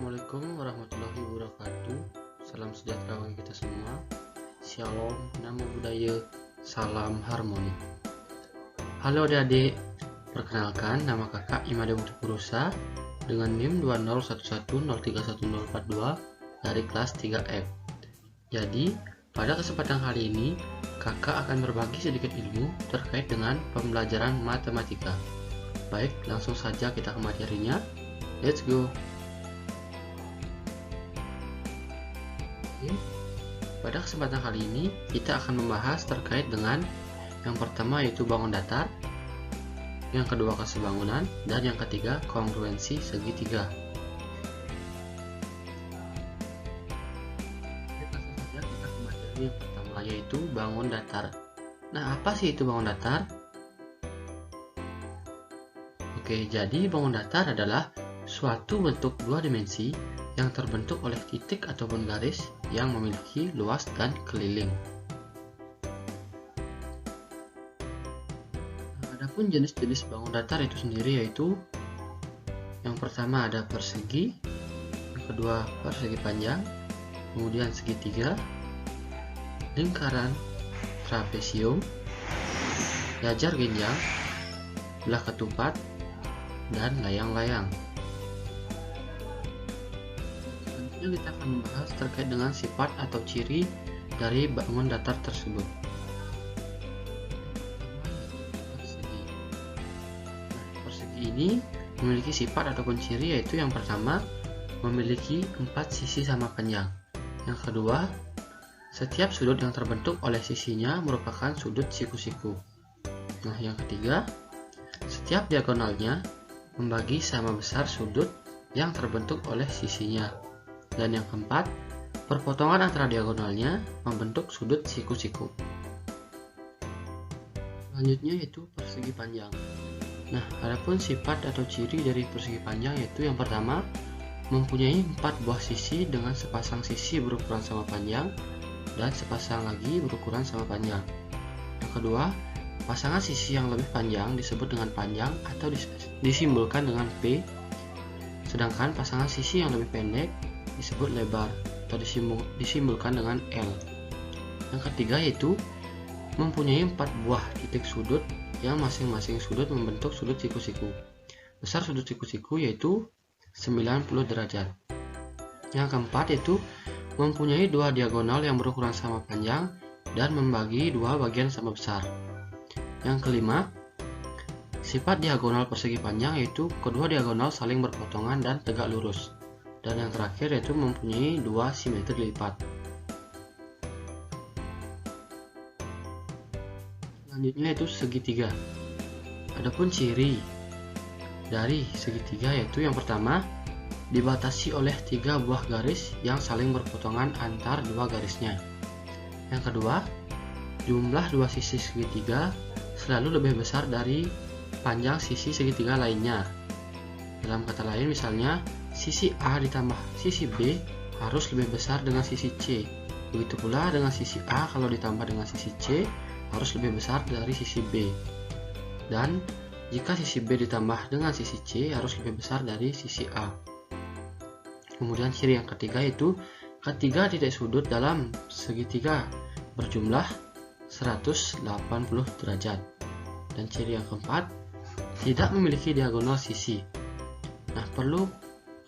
Assalamualaikum warahmatullahi wabarakatuh. Salam sejahtera bagi kita semua. Shalom, namo buddhaya, salam harmoni. Halo adik-adik, perkenalkan nama kakak Imade Budi Purusa dengan NIM 20110311042 dari kelas 3F. Jadi, pada kesempatan kali ini kakak akan berbagi sedikit ilmu terkait dengan pembelajaran matematika. Baik, langsung saja kita ke materinya. Let's go. Pada kesempatan kali ini kita akan membahas terkait dengan yang pertama yaitu bangun datar, yang kedua kesebangunan, dan yang ketiga kongruensi segitiga. Langsung saja kita ke materi yang pertama yaitu bangun datar. Nah, apa sih itu bangun datar? Oke, jadi bangun datar adalah suatu bentuk dua dimensi yang terbentuk oleh titik ataupun garis yang memiliki luas dan keliling. Adapun jenis-jenis bangun datar itu sendiri yaitu yang pertama ada persegi, yang kedua persegi panjang, kemudian segitiga, lingkaran, trapesium, jajar genjang, belah ketupat, dan layang-layang. Kita akan membahas terkait dengan sifat atau ciri dari bangun datar tersebut. Persegi ini memiliki sifat ataupun ciri yaitu yang pertama memiliki 4 sisi sama panjang. Yang kedua, setiap sudut yang terbentuk oleh sisinya merupakan sudut siku-siku. Nah, yang ketiga, setiap diagonalnya membagi sama besar sudut yang terbentuk oleh sisinya. Dan yang keempat, perpotongan antara diagonalnya membentuk sudut siku-siku. Selanjutnya yaitu persegi panjang. Nah, adapun sifat atau ciri dari persegi panjang yaitu yang pertama, mempunyai 4 buah sisi dengan sepasang sisi berukuran sama panjang dan sepasang lagi berukuran sama panjang. Yang kedua, pasangan sisi yang lebih panjang disebut dengan panjang atau disimbolkan dengan P, sedangkan pasangan sisi yang lebih pendek disebut lebar atau disimbolkan dengan L. Yang ketiga yaitu mempunyai 4 buah titik sudut yang masing-masing sudut membentuk sudut siku-siku. Besar sudut siku-siku yaitu 90 derajat. Yang keempat yaitu mempunyai 2 diagonal yang berukuran sama panjang dan membagi 2 bagian sama besar. Yang kelima, sifat diagonal persegi panjang yaitu kedua diagonal saling berpotongan dan tegak lurus. Dan yang terakhir yaitu mempunyai 2 simetri lipat. Selanjutnya yaitu segitiga. Adapun ciri dari segitiga yaitu yang pertama, dibatasi oleh 3 buah garis yang saling berpotongan antar 2 garisnya. Yang kedua, jumlah 2 sisi segitiga selalu lebih besar dari panjang sisi segitiga lainnya. Dalam kata lain misalnya, sisi A ditambah sisi B harus lebih besar dengan sisi C. Begitu pula dengan sisi A kalau ditambah dengan sisi C harus lebih besar dari sisi B. Dan jika sisi B ditambah dengan sisi C harus lebih besar dari sisi A. Kemudian ciri yang ketiga yaitu ketiga titik sudut dalam segitiga berjumlah 180 derajat. Dan ciri yang keempat, tidak memiliki diagonal sisi. Nah, perlu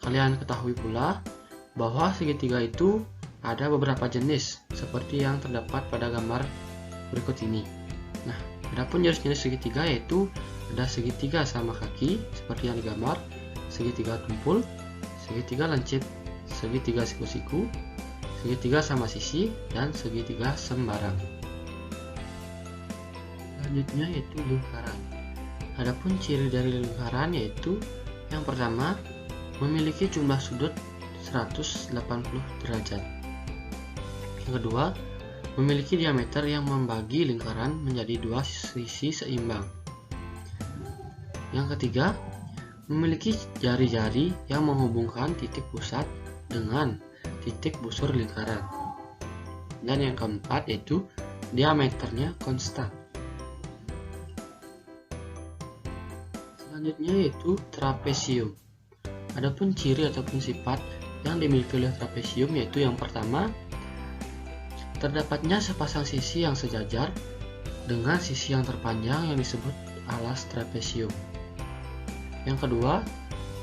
kalian ketahui pula bahwa segitiga itu ada beberapa jenis seperti yang terdapat pada gambar berikut ini. Nah, adapun jenis-jenis segitiga yaitu ada segitiga sama kaki seperti yang digambar, segitiga tumpul, segitiga lancip, segitiga siku-siku, segitiga sama sisi, dan segitiga sembarang. Selanjutnya yaitu lingkaran. Adapun ciri dari lingkaran yaitu yang pertama, memiliki jumlah sudut 180 derajat. Yang kedua, memiliki diameter yang membagi lingkaran menjadi 2 sisi seimbang. Yang ketiga, memiliki jari-jari yang menghubungkan titik pusat dengan titik busur lingkaran. Dan yang keempat yaitu diameternya konstan. Selanjutnya yaitu trapesium. Adapun ciri ataupun sifat yang dimiliki oleh trapesium yaitu yang pertama, terdapatnya sepasang sisi yang sejajar dengan sisi yang terpanjang yang disebut alas trapesium. Yang kedua,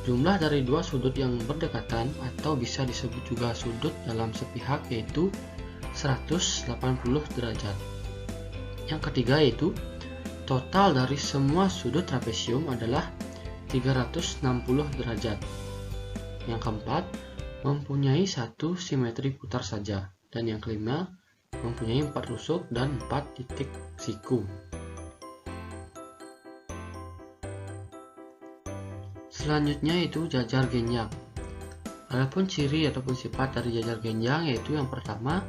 jumlah dari dua sudut yang berdekatan atau bisa disebut juga sudut dalam sepihak yaitu 180 derajat. Yang ketiga yaitu total dari semua sudut trapesium adalah 360 derajat. Yang keempat, mempunyai satu simetri putar saja. Dan yang kelima, mempunyai 4 rusuk dan 4 titik siku. Selanjutnya yaitu jajar genjang. Adapun ciri ataupun sifat dari jajar genjang yaitu yang pertama,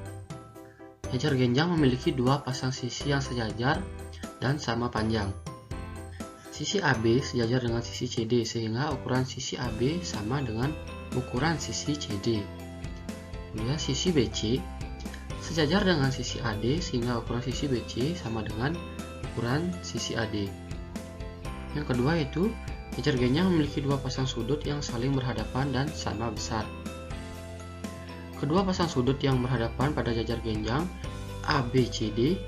jajar genjang memiliki dua pasang sisi yang sejajar dan sama panjang. Sisi AB sejajar dengan sisi CD sehingga ukuran sisi AB sama dengan ukuran sisi CD. Kemudian sisi BC sejajar dengan sisi AD sehingga ukuran sisi BC sama dengan ukuran sisi AD. Yang kedua yaitu jajar genjang memiliki dua pasang sudut yang saling berhadapan dan sama besar. Kedua pasang sudut yang berhadapan pada jajar genjang ABCD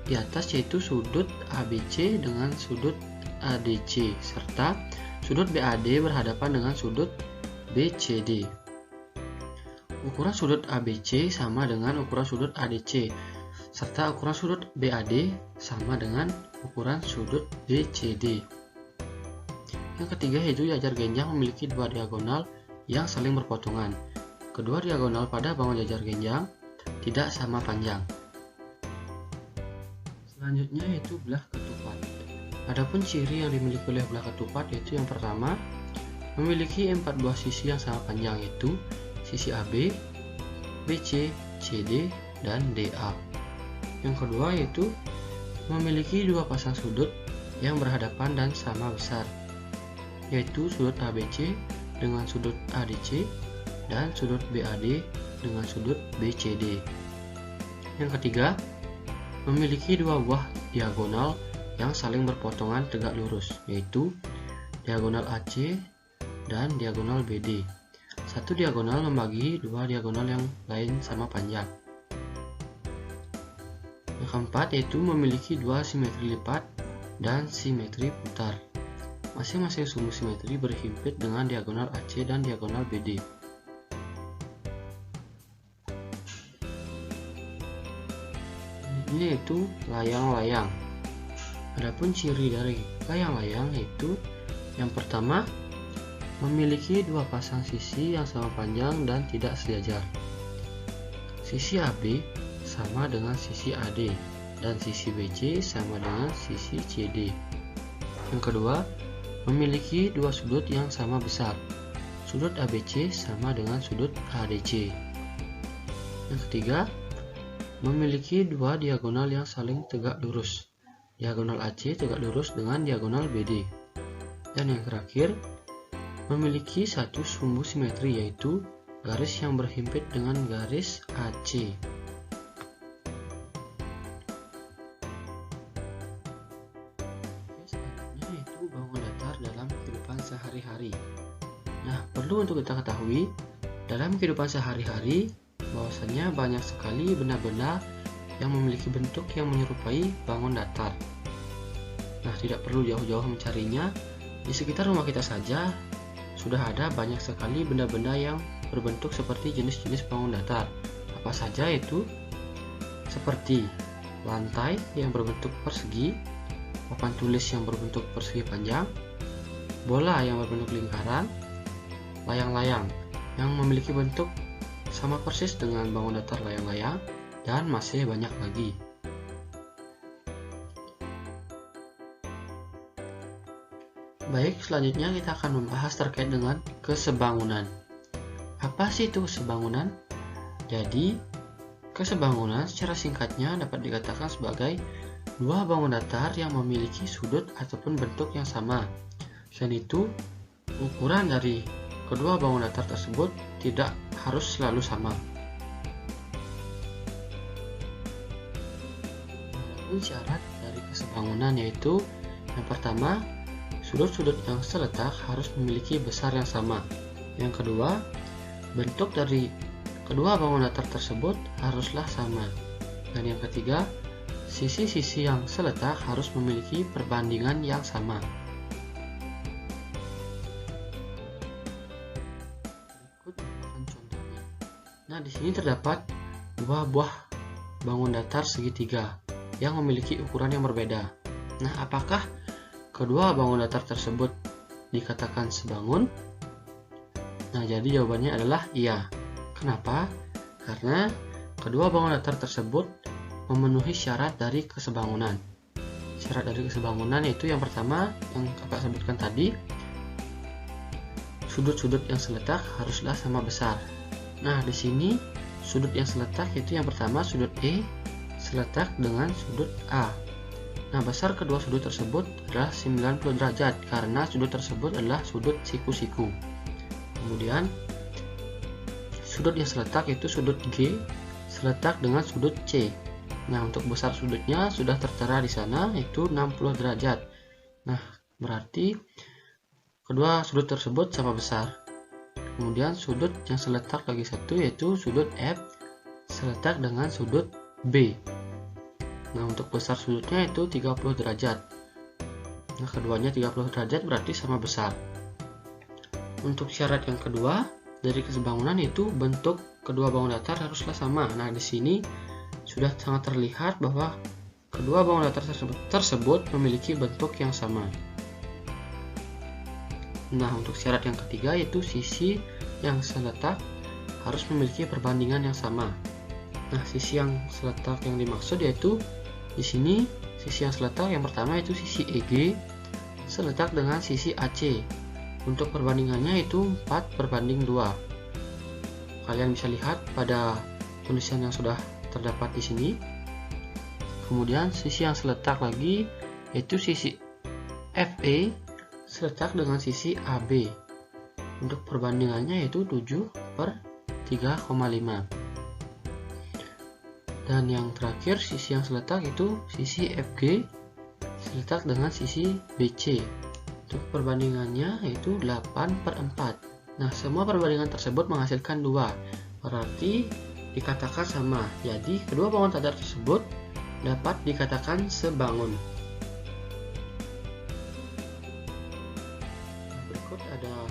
di atas yaitu sudut ABC dengan sudut ADC serta sudut BAD berhadapan dengan sudut BCD. Ukuran sudut ABC sama dengan ukuran sudut ADC serta ukuran sudut BAD sama dengan ukuran sudut BCD. Yang ketiga yaitu jajar genjang memiliki dua diagonal yang saling berpotongan. Kedua diagonal pada bangun jajar genjang tidak sama panjang. Selanjutnya yaitu belah ketupat. Adapun ciri yang dimiliki oleh belah ketupat yaitu yang pertama, memiliki 4 buah sisi yang sama panjang yaitu sisi AB, BC, CD, dan DA. Yang kedua yaitu memiliki dua pasang sudut yang berhadapan dan sama besar yaitu sudut ABC dengan sudut ADC dan sudut BAD dengan sudut BCD. Yang ketiga, memiliki dua buah diagonal yang saling berpotongan tegak lurus yaitu diagonal AC dan diagonal BD. Satu diagonal membagi dua diagonal yang lain sama panjang. Yang keempat yaitu memiliki dua simetri lipat dan simetri putar. Masing-masing sumbu simetri berhimpit dengan diagonal AC dan diagonal BD. Ini yaitu layang-layang. Adapun ciri dari layang-layang yaitu yang pertama, memiliki dua pasang sisi yang sama panjang dan tidak sejajar. Sisi AB sama dengan sisi AD dan sisi BC sama dengan sisi CD. Yang kedua, memiliki dua sudut yang sama besar. Sudut ABC sama dengan sudut ADC. Yang ketiga, memiliki dua diagonal yang saling tegak lurus. Diagonal AC tegak lurus dengan diagonal BD. Dan yang terakhir, memiliki satu sumbu simetri yaitu garis yang berhimpit dengan garis AC. Selanjutnya yaitu bangun datar dalam kehidupan sehari-hari. Nah, perlu untuk kita ketahui dalam kehidupan sehari-hari bahwasanya banyak sekali benda-benda yang memiliki bentuk yang menyerupai bangun datar. Nah, tidak perlu jauh-jauh mencarinya, di sekitar rumah kita saja sudah ada banyak sekali benda-benda yang berbentuk seperti jenis-jenis bangun datar. Apa saja itu? Seperti lantai yang berbentuk persegi, papan tulis yang berbentuk persegi panjang, bola yang berbentuk lingkaran, layang-layang yang memiliki bentuk sama persis dengan bangun datar layang-layang, dan masih banyak lagi. Baik, selanjutnya kita akan membahas terkait dengan kesebangunan. Apa sih itu kesebangunan? Jadi, kesebangunan secara singkatnya dapat dikatakan sebagai dua bangun datar yang memiliki sudut ataupun bentuk yang sama. Selain itu, ukuran dari kedua bangun datar tersebut tidak harus selalu sama. Syarat dari kesebangunan yaitu yang pertama, sudut-sudut yang seletak harus memiliki besar yang sama. Yang kedua, bentuk dari kedua bangun datar tersebut haruslah sama. Dan yang ketiga, sisi-sisi yang seletak harus memiliki perbandingan yang sama. Nah, di sini terdapat dua buah bangun datar segitiga yang memiliki ukuran yang berbeda. Nah, apakah kedua bangun datar tersebut dikatakan sebangun? Nah, jadi jawabannya adalah iya. Kenapa? Karena kedua bangun datar tersebut memenuhi syarat dari kesebangunan. Syarat dari kesebangunan yaitu yang pertama yang kakak sebutkan tadi, sudut-sudut yang seletak haruslah sama besar. Nah, di sini sudut yang seletak yaitu yang pertama sudut E seletak dengan sudut A. Nah, besar kedua sudut tersebut adalah 90 derajat karena sudut tersebut adalah sudut siku-siku. Kemudian sudut yang seletak yaitu sudut G seletak dengan sudut C. Nah, untuk besar sudutnya sudah tertera di sana yaitu 60 derajat. Nah, berarti kedua sudut tersebut sama besar. Kemudian sudut yang seletak lagi satu yaitu sudut F seletak dengan sudut B. Nah, untuk besar sudutnya itu 30 derajat. Nah, keduanya 30 derajat berarti sama besar. Untuk syarat yang kedua dari kesebangunan itu bentuk kedua bangun datar haruslah sama. Nah, di sini sudah sangat terlihat bahwa kedua bangun datar tersebut memiliki bentuk yang sama. Nah, untuk syarat yang ketiga yaitu sisi yang seletak harus memiliki perbandingan yang sama. Nah, sisi yang seletak yang dimaksud yaitu di sini sisi yang seletak yang pertama yaitu sisi EG seletak dengan sisi AC. Untuk perbandingannya itu 4/2. Kalian bisa lihat pada tulisan yang sudah terdapat di sini. Kemudian sisi yang seletak lagi yaitu sisi FE seletak dengan sisi AB. Untuk perbandingannya yaitu 7/3,5. Dan yang terakhir sisi yang seletak itu sisi FG seletak dengan sisi BC. Untuk perbandingannya yaitu 8/4. Nah, semua perbandingan tersebut menghasilkan 2. Berarti dikatakan sama. Jadi kedua bangun datar tersebut dapat dikatakan sebangun. Berikut ada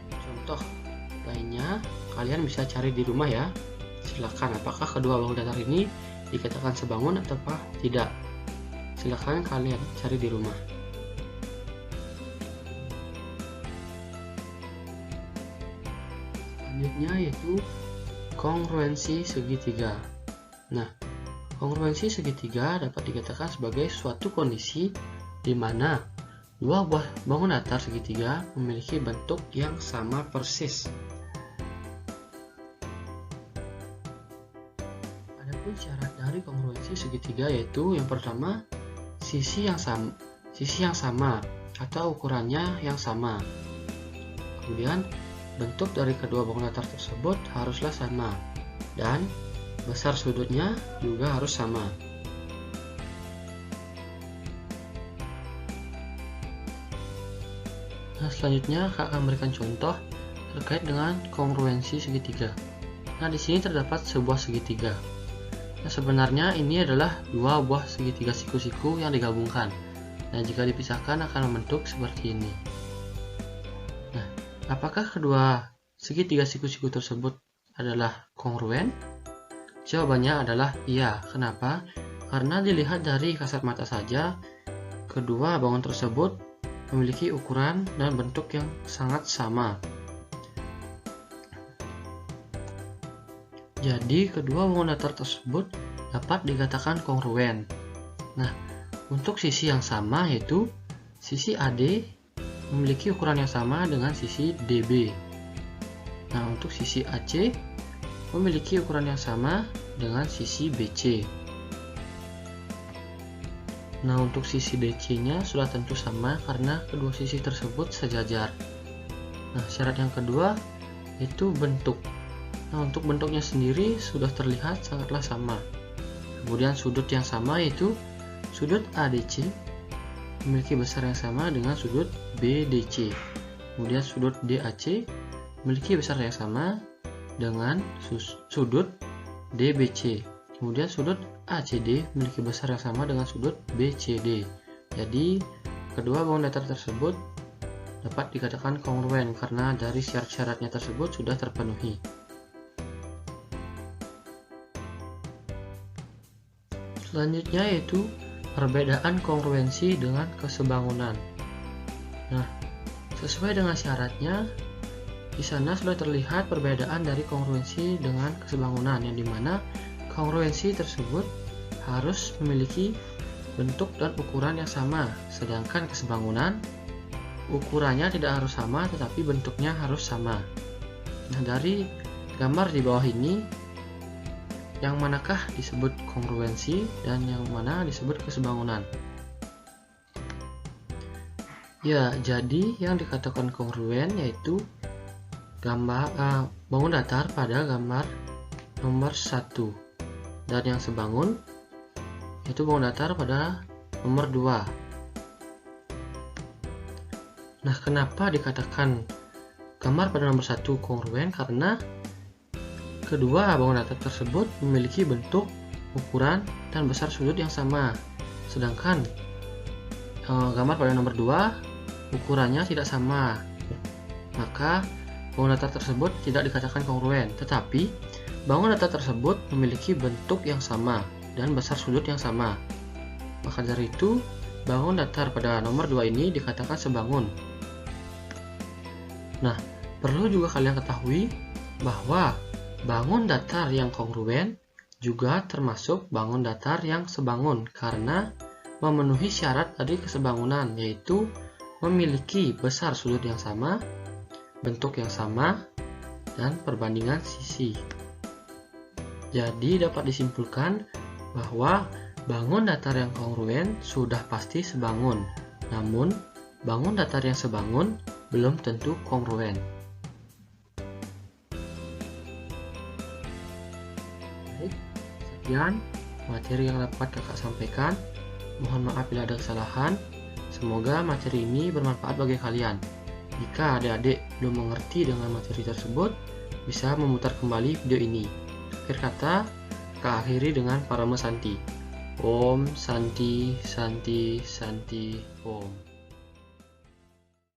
contoh lainnya, kalian bisa cari di rumah ya. Silakan, apakah kedua bangun datar ini dikatakan sebangun atau tidak? Silakan kalian cari di rumah. Selanjutnya yaitu kongruensi segitiga. Nah, kongruensi segitiga dapat dikatakan sebagai suatu kondisi di mana dua buah bangun datar segitiga memiliki bentuk yang sama persis. Adapun syarat dari kongruensi segitiga yaitu yang pertama sisi yang sama atau ukurannya yang sama. Kemudian bentuk dari kedua bangun datar tersebut haruslah sama dan besar sudutnya juga harus sama. Nah, selanjutnya Kak akan memberikan contoh terkait dengan kongruensi segitiga. Nah, di sini terdapat sebuah segitiga. Nah, sebenarnya ini adalah dua buah segitiga siku-siku yang digabungkan. Nah, jika dipisahkan akan membentuk seperti ini. Nah, apakah kedua segitiga siku-siku tersebut adalah kongruen? Jawabannya adalah iya. Kenapa? Karena dilihat dari kasat mata saja, kedua bangun tersebut memiliki ukuran dan bentuk yang sangat sama. Jadi kedua bangun datar tersebut dapat dikatakan kongruen. Nah, untuk sisi yang sama yaitu sisi AD memiliki ukuran yang sama dengan sisi DB. Nah, untuk sisi AC memiliki ukuran yang sama dengan sisi BC. Nah, untuk sisi DC-nya sudah tentu sama karena kedua sisi tersebut sejajar. Nah, syarat yang kedua yaitu bentuk. Nah, untuk bentuknya sendiri sudah terlihat sangatlah sama. Kemudian sudut yang sama yaitu sudut ADC memiliki besar yang sama dengan sudut BDC. Kemudian sudut DAC memiliki besar yang sama dengan sudut DBC. Kemudian sudut ACD memiliki besar yang sama dengan sudut BCD. Jadi, kedua bangun datar tersebut dapat dikatakan kongruen karena dari syarat-syaratnya tersebut sudah terpenuhi. Selanjutnya yaitu perbedaan kongruensi dengan kesebangunan. Nah, sesuai dengan syaratnya, di sana sudah terlihat perbedaan dari kongruensi dengan kesebangunan, yang dimana kongruensi tersebut harus memiliki bentuk dan ukuran yang sama, sedangkan kesebangunan ukurannya tidak harus sama tetapi bentuknya harus sama. Nah, dari gambar di bawah ini, yang manakah disebut kongruensi dan yang mana disebut kesebangunan? Ya, jadi yang dikatakan kongruen yaitu bangun datar pada gambar nomor 1, dan yang sebangun yaitu bangun datar pada nomor 2. Nah, kenapa dikatakan gambar pada nomor 1 kongruen? Karena kedua bangun datar tersebut memiliki bentuk, ukuran, dan besar sudut yang sama. Sedangkan gambar pada nomor 2 ukurannya tidak sama. Maka bangun datar tersebut tidak dikatakan kongruen. Tetapi bangun datar tersebut memiliki bentuk yang sama dan besar sudut yang sama. Maka dari itu, bangun datar pada nomor 2 ini dikatakan sebangun. Nah, perlu juga kalian ketahui bahwa bangun datar yang kongruen juga termasuk bangun datar yang sebangun karena memenuhi syarat dari kesebangunan, yaitu memiliki besar sudut yang sama, bentuk yang sama, dan perbandingan sisi. Jadi dapat disimpulkan bahwa bangun datar yang kongruen sudah pasti sebangun, namun bangun datar yang sebangun belum tentu kongruen. Baik, sekian materi yang dapat kakak sampaikan. Mohon maaf bila ada kesalahan. Semoga materi ini bermanfaat bagi kalian. Jika adik-adik belum mengerti dengan materi tersebut, bisa memutar kembali video ini. Akhir kata, kakak akhiri dengan Parama Santi. Om Santi Santi Santi Om.